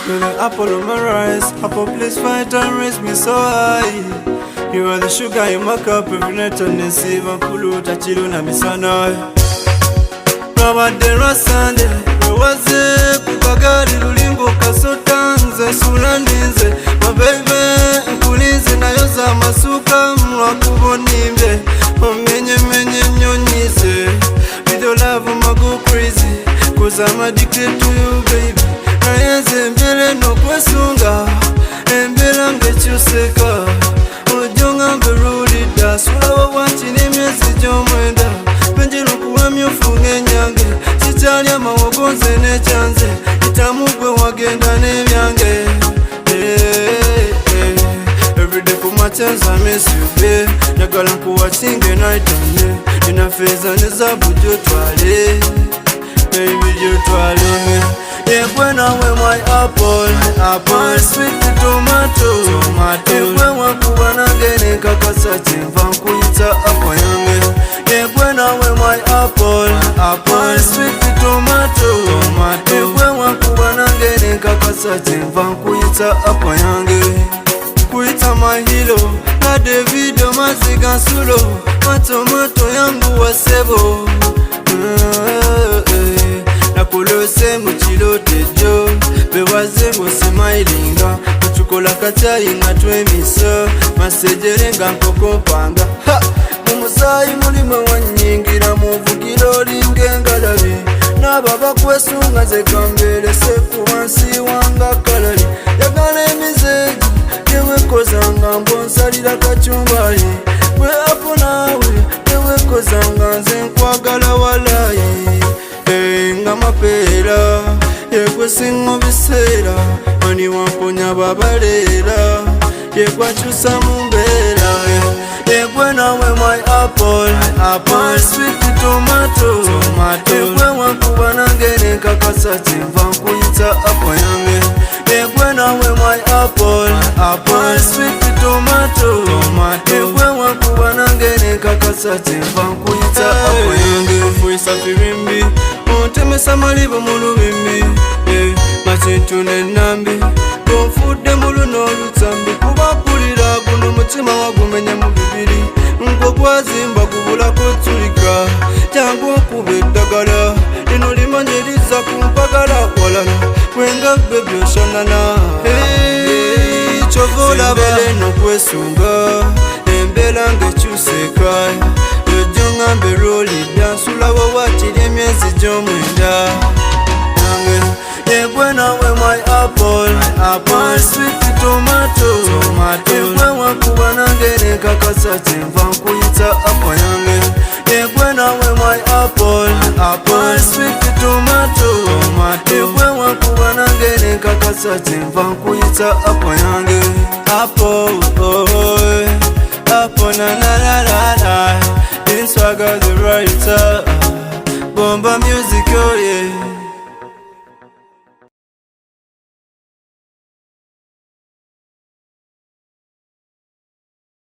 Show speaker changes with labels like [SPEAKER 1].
[SPEAKER 1] Spilling apple on my rice. Apple, please fight and raise me so high. You are the sugar in my cup every night and then see my pulu tachilu na misana. Rabadera Sunday, wewaze kukagari lulimbo kasotanze sulandinze. My baby, nkulinze na yoza masuka mwa kubonimbe. Menye nyonyize. With your love I'ma go crazy, cause I'm addicted to you baby. Nayenze mbele no kwesunga, mbele ngechuseka. Ojonga mberulida, sula wawachi nimezi jomwenda. Penje nukuwa myofunge nyange, chichali ama wagonze ne chanze. Itamugwe wagenda ne vyange. Every day for my chance I miss you babe. Nyagala nkuwa chinge night and day. Nina feza nezabu jotwale, baby jotwale me. Yekwe nawe my apple, sweet tomato. Yekwe wakuwa nangene kakasa chimva nkuyita apple yange. Yekwe nawe my apple, sweet tomato. Yekwe wakuwa nangene kakasa chimva nkuyita apple yange. Kuita mahilo na Davido maziga sulo. Matomato yangu wasebo. Nakulose muchilote jo. Bewaze smilinga. Kuchukola kachayi nga twemiso. Masejerenga nkoko panga. Mumusayi mulime wanyingira muvugiro lingengalabi. Nababa kwesunga zekambele sefu wansi wanga kalali. Yagala emizeji yewe kozanga mbonsalira kachumbali. Gwe apo nawe yewe kozanga nze nkwagala walayi. Nga mapera yegwe singo biseera. Mani wamponya babalera yegwe akyusa mu mbeera. Yegwe nawe my apple, sweet tomato. Yegwe wankuba nangene kakasa chimva nkuyita apple yange. Yegwe nawe my apple, sweet tomato. Yegwe wankuba nangene kakasa chimva nkuyita apple yange. Mfuyisa firimbi, ontemesa malibu mu lubimbi. Machintu n'ennambi, gonfudde mu luno olutambi. Kubapulira guno mutima wagumenya mu bibiri. Nkwo gwazimba gubulako tulika. Jangu okuba eddagala, lino limanyiriza kumpagala walala. Wenga gwe byoshanana. Kyova olaba eno kwesunga, embeera ng'ekyuseka. Yojjo ngambe rolida, nsula wawatira emyezi gy'omwenda. Yegwe nawe my apple, sweet tomato. Yegwe wakuba nangene kakasa chimva nkuyita apple yange. Yegwe nawe my apple, sweet tomato. Yegwe wakuba nangene kakasa chimva nkuyita apple yange. Apple, apple na. This swagger the writer, bomba music oh yeah.